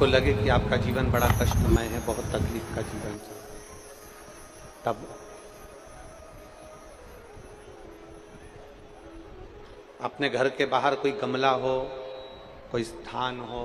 आपको लगे कि आपका जीवन बड़ा कष्टमय है, बहुत तकलीफ का जीवन है, तब अपने घर के बाहर कोई गमला हो, कोई स्थान हो,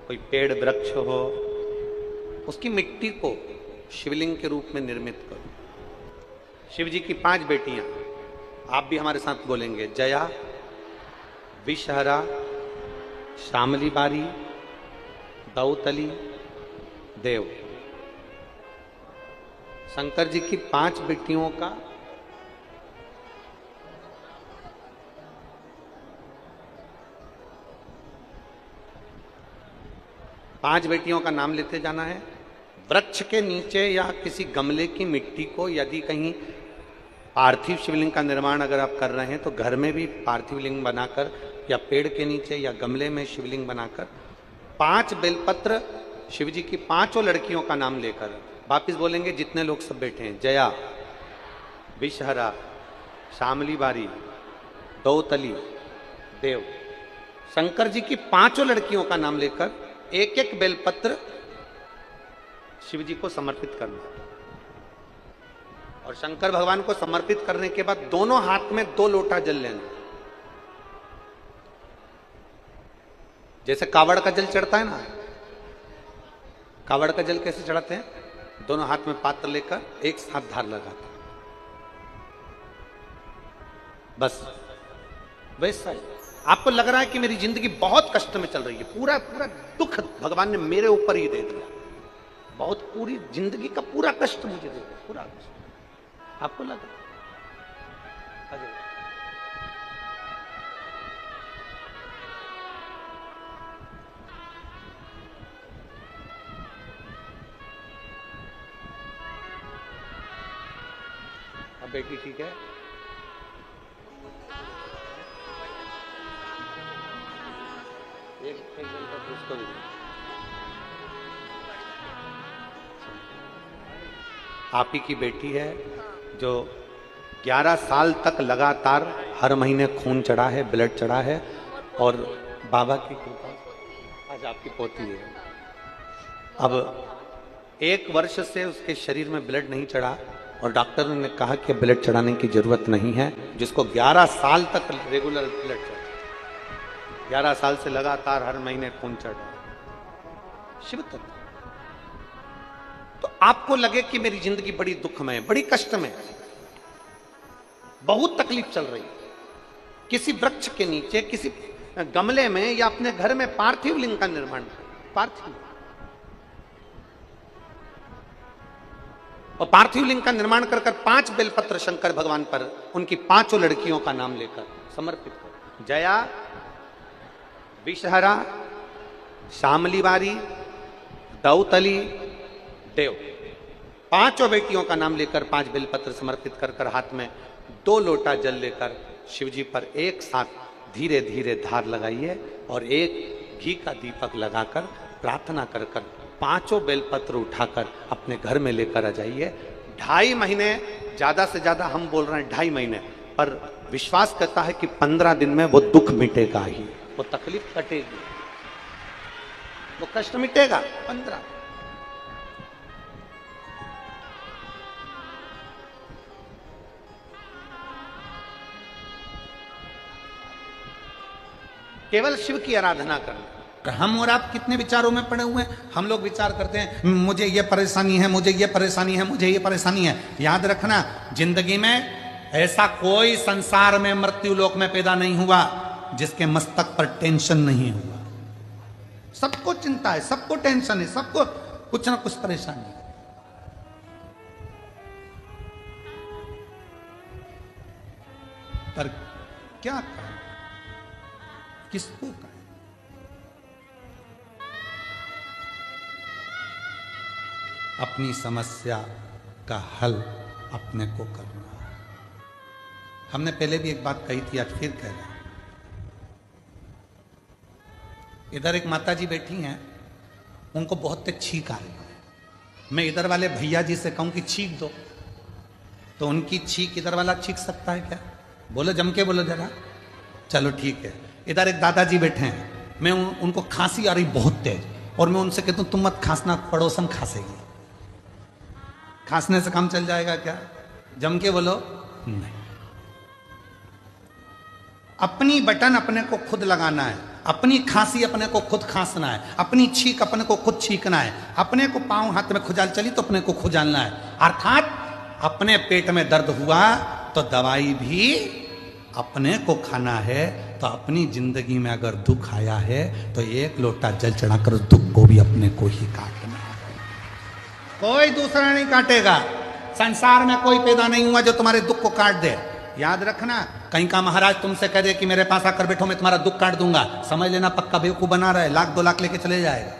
कोई पेड़ वृक्ष हो, उसकी मिट्टी को शिवलिंग के रूप में निर्मित करो। शिव जी की 5 बेटियां, आप भी हमारे साथ बोलेंगे, जया, विषहरा, श्यामली बारी, दौतली, देव। शंकर जी की 5 बेटियों का पांच बेटियों का नाम लेते जाना है। वृक्ष के नीचे या किसी गमले की मिट्टी को, यदि कहीं पार्थिव शिवलिंग का निर्माण अगर आप कर रहे हैं तो घर में भी पार्थिव लिंग बनाकर या पेड़ के नीचे या गमले में शिवलिंग बनाकर 5 बेलपत्र शिव जी की 5 लड़कियों का नाम लेकर वापिस बोलेंगे, जितने लोग सब बैठे हैं, जया, विषहरा, श्यामली बारी, दौतली, देव। शंकर जी की 5 लड़कियों का नाम लेकर एक एक बेलपत्र शिव जी को समर्पित करना। और शंकर भगवान को समर्पित करने के बाद दोनों हाथ में 2 लोटा जल लेना। जैसे कावड़ का जल चढ़ता है ना, कावड़ का जल कैसे चढ़ाते हैं? दोनों हाथ में पात्र लेकर एक साथ धार लगाते, बस वैसा ही। आपको लग रहा है कि मेरी जिंदगी बहुत कष्ट में चल रही है, पूरा पूरा दुख भगवान ने मेरे ऊपर ही दे दिया, बहुत पूरी जिंदगी का पूरा कष्ट मुझे दे दिया, पूरा कष्ट आपको लग रहा है? अब बेटी ठीक है? एक उसको भी आप ही की बेटी है जो 11 साल तक लगातार हर महीने खून चढ़ा है, ब्लड चढ़ा है, और बाबा की कृपा आज आपकी पोती है। अब 1 वर्ष से उसके शरीर में ब्लड नहीं चढ़ा और डॉक्टर ने कहा कि ब्लड चढ़ाने की जरूरत नहीं है, जिसको 11 साल तक रेगुलर ब्लड चढ़ा, 11 साल से लगातार हर महीने खून चढ़ रहा है। शिव तत्व। तो आपको लगे कि मेरी जिंदगी बड़ी दुखमय, बड़ी कष्टमय, बहुत तकलीफ चल रही है, किसी वृक्ष के नीचे, किसी गमले में या अपने घर में पार्थिव लिंग का निर्माण करें, पार्थिव, और पार्थिव लिंग का निर्माण कर 5 बेलपत्र शंकर भगवान पर उनकी 5 लड़कियों का नाम लेकर समर्पित करें। जया, विषहरा, श्यामली बारी, दौतली, देव। 5 बेटियों का नाम लेकर 5 बेलपत्र समर्पित कर हाथ में 2 लोटा जल लेकर शिव जी पर एक साथ धीरे धीरे धार लगाइए और एक घी का दीपक लगाकर प्रार्थना कर 5 बेलपत्र उठाकर अपने घर में लेकर आ जाइए। 2.5 महीने, ज्यादा से ज्यादा हम बोल रहे हैं 2.5 महीने, पर विश्वास करता है कि 15 दिन में वो दुख मिटेगा ही, वो तकलीफ कटेगी, वो कष्ट मिटेगा। 15 केवल शिव की आराधना करना। हम और आप कितने विचारों में पड़े हुए हैं। हम लोग विचार करते हैं मुझे ये परेशानी है, मुझे ये परेशानी है, मुझे ये परेशानी है। याद रखना, जिंदगी में ऐसा कोई संसार में मृत्यु लोक में पैदा नहीं हुआ जिसके मस्तक पर टेंशन नहीं हुआ। सबको चिंता है, सबको टेंशन है, सबको कुछ ना कुछ परेशानी है। पर क्या करें, किसको करें? अपनी समस्या का हल अपने को करना है। हमने पहले भी एक बात कही थी, आज फिर कह रहे हैं। इधर एक माता जी बैठी हैं, उनको बहुत तेज छींक आ रही है। मैं इधर वाले भैया जी से कहूं कि छींक दो, तो उनकी छींक इधर वाला छींक सकता है क्या? बोलो, जम के बोलो जरा। चलो ठीक है। इधर एक दादाजी बैठे हैं, मैं उनको खांसी आ रही बहुत तेज, और मैं उनसे कहता हूं तुम मत खांसना, पड़ोसन खांसेगी। खांसने से काम चल जाएगा क्या? जम के बोलो नहीं। अपनी बटन अपने को खुद लगाना है, अपनी खांसी अपने को खुद खांसना है, अपनी छींक अपने को खुद छींकना है, अपने को पांव हाथ में खुजाल चली तो अपने को खुजालना है। अर्थात अपने पेट में दर्द हुआ तो दवाई भी अपने को खाना है। तो अपनी जिंदगी में अगर दुख आया है तो एक लोटा जल चढ़ाकर उस दुख को भी अपने को ही काटना है, कोई दूसरा नहीं काटेगा। संसार में कोई पैदा नहीं हुआ जो तुम्हारे दुख को काट दे। याद रखना, कहीं का महाराज तुमसे कह दे कि मेरे पास आकर बैठो मैं तुम्हारा दुख काट दूंगा, समझ लेना पक्का बेवकूफ बना रहा है, 1,00,000 2,00,000 लेके चले जाएगा।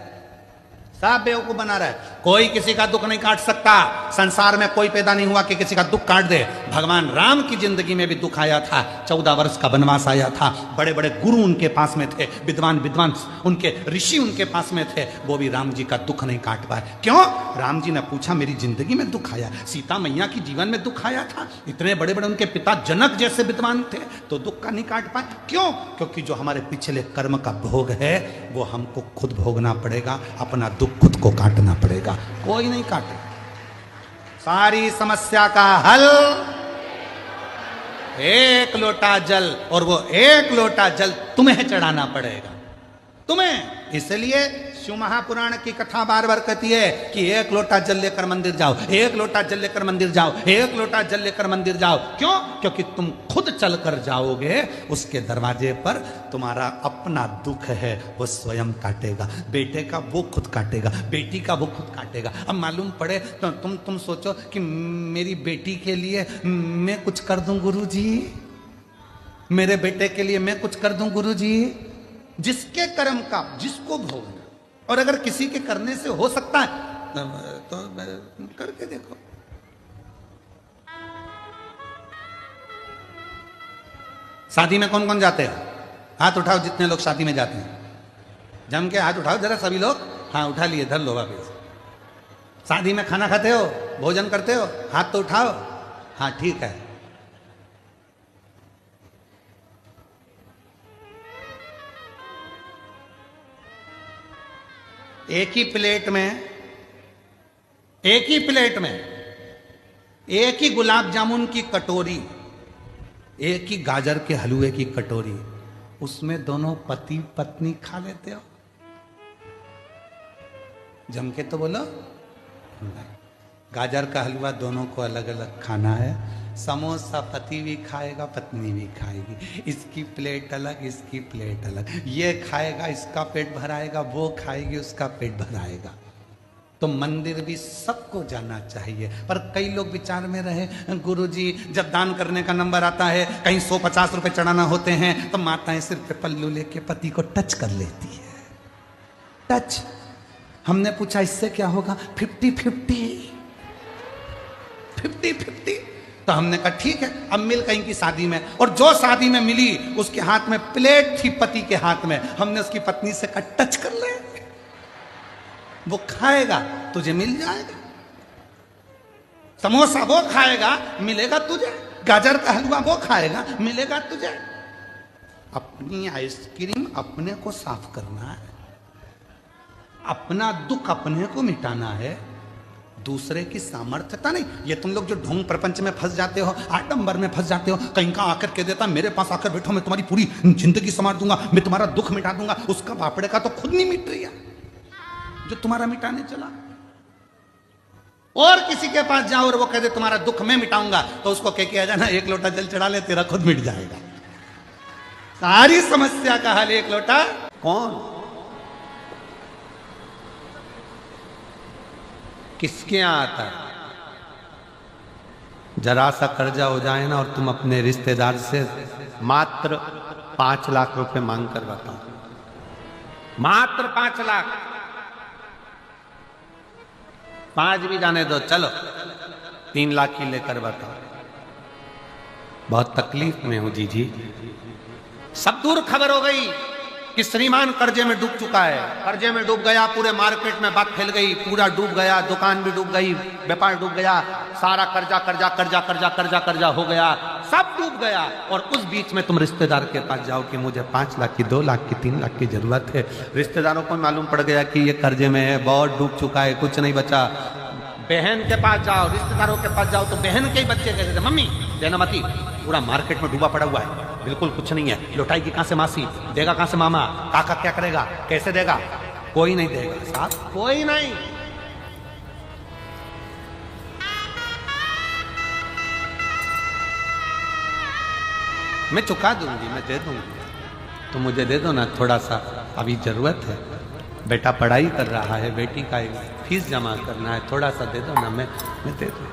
सब बेवकूफ बना रहा है। कोई किसी का दुख नहीं काट सकता। संसार में कोई पैदा नहीं हुआ कि किसी का दुख काट दे। भगवान राम की जिंदगी में भी दुख आया था, 14 वर्ष का वनवास आया था, बड़े बड़े गुरु उनके पास में थे, विद्वान विद्वान उनके ऋषि उनके पास में थे, वो भी राम जी का दुख नहीं काट पाए। क्यों? राम जी ने पूछा मेरी जिंदगी में दुख आया, सीता मैया की जीवन में दुख आया था, इतने बड़े बड़े उनके पिता जनक जैसे विद्वान थे, तो दुख का नहीं काट पाए। क्यों? क्योंकि जो हमारे पिछले कर्म का भोग है वो हमको खुद भोगना पड़ेगा, अपना दुख खुद को काटना पड़ेगा, कोई नहीं काटे। सारी समस्या का हल एक लोटा जल, और वो एक लोटा जल तुम्हें चढ़ाना पड़ेगा, तुम्हें। इसलिए शिव महापुराण की कथा बार बार कहती है कि एक लोटा जल लेकर मंदिर जाओ, एक लोटा जल लेकर मंदिर जाओ, एक लोटा जल लेकर मंदिर जाओ। क्यों? क्योंकि तुम खुद चलकर जाओगे, उसके दरवाजे पर तुम्हारा अपना दुख है वो स्वयं काटेगा। बेटे का वो खुद काटेगा, बेटी का वो खुद काटेगा। अब मालूम पड़े तो तुम सोचो कि मेरी बेटी के लिए मैं कुछ कर दूं गुरुजी, मेरे बेटे के लिए मैं कुछ कर दूं गुरुजी। जिसके कर्म का जिसको भोगना, और अगर किसी के करने से हो सकता है तो करके देखो। शादी में कौन कौन जाते हैं? हाथ उठाओ जितने लोग शादी में जाते हैं, जम के हाथ उठाओ जरा सभी लोग। हाँ उठा लिए, धर लो वापिस। शादी में खाना खाते हो, भोजन करते हो, हाथ तो उठाओ। हाँ ठीक है। एक ही प्लेट में एक ही गुलाब जामुन की कटोरी, एक ही गाजर के हलवे की कटोरी, उसमें दोनों पति पत्नी खा लेते हो? जम के तो बोलो। गाजर का हलवा दोनों को अलग अलग खाना है। समोसा पति भी खाएगा पत्नी भी खाएगी, इसकी प्लेट अलग इसकी प्लेट अलग। ये खाएगा इसका पेट भराएगा, वो खाएगी उसका पेट भराएगा। तो मंदिर भी सबको जाना चाहिए। पर कई लोग विचार में रहे, गुरुजी जब दान करने का नंबर आता है, कहीं 150 रुपए चढ़ाना होते हैं, तो माताएं सिर पे पल्लू लेके पति को टच कर लेती है। टच। हमने पूछा इससे क्या होगा? 50-50। तो हमने कहा ठीक है। अब मिल कहीं की शादी में, और जो शादी में मिली उसके हाथ में प्लेट थी पति के हाथ में, हमने उसकी पत्नी से कहा टच कर ले, वो खाएगा तुझे मिल जाएगा। समोसा वो खाएगा मिलेगा तुझे, गाजर का हलवा वो खाएगा मिलेगा तुझे। अपनी आइसक्रीम अपने को साफ करना है, अपना दुख अपने को मिटाना है, दूसरे की सामर्थ्यता नहीं। ये तुम लोग जो ढोंग प्रपंच में फंस जाते हो, आडंबर में फंस जाते हो, कहीं का आकर कह देता मेरे पास आकर बैठो मैं तुम्हारी पूरी जिंदगी संवार दूंगा, मैं तुम्हारा दुख मिटा दूंगा। उसका बापड़े का तो खुद नहीं मिट रही है जो तुम्हारा मिटाने चला। और किसी के पास जाओ और वो कह दे तुम्हारा दुख मैं मिटाऊंगा, तो उसको कह के आ जाना एक लोटा जल चढ़ा ले, तेरा खुद मिट जाएगा। सारी समस्या का हल एक लोटा कौन? किसके यहां आता है? जरा सा कर्जा हो जाए ना और तुम अपने रिश्तेदार से मात्र 5 लाख रुपए मांग कर बताओ, मात्र 5 लाख। 5 भी जाने दो, चलो 3 लाख की लेकर बताओ। बहुत तकलीफ में हूं जी। सब दूर खबर हो गई कि श्रीमान कर्जे में डूब चुका है, कर्जे में डूब गया, पूरे मार्केट में बात फैल गई, पूरा डूब गया, दुकान भी डूब गई, व्यापार डूब गया, सारा कर्जा कर्जा कर्जा कर्जा कर्जा कर्जा हो गया, सब डूब गया। और उस बीच में तुम रिश्तेदार के पास जाओ कि मुझे 5 लाख की, 2 लाख की, 3 लाख की जरूरत है। रिश्तेदारों को मालूम पड़ गया कि ये कर्जे में है, बहुत डूब चुका है, कुछ नहीं बचा। बहन के पास जाओ, रिश्तेदारों के पास जाओ तो बहन के ही बच्चे कहते थे, मम्मी देना मती, पूरा मार्केट में डूबा पड़ा हुआ है, बिल्कुल कुछ नहीं है, लौटाएगी कहां से मासी, देगा कहां से मामा, काका क्या करेगा, कैसे देगा, कोई नहीं देगा साहब, कोई नहीं। मैं चुका दूंगी, मैं दे दूंगी, तो मुझे दे दो ना थोड़ा सा, अभी जरूरत है, बेटा पढ़ाई कर रहा है, बेटी का फीस जमा करना है, थोड़ा सा दे दो ना, मैं दे दूँ।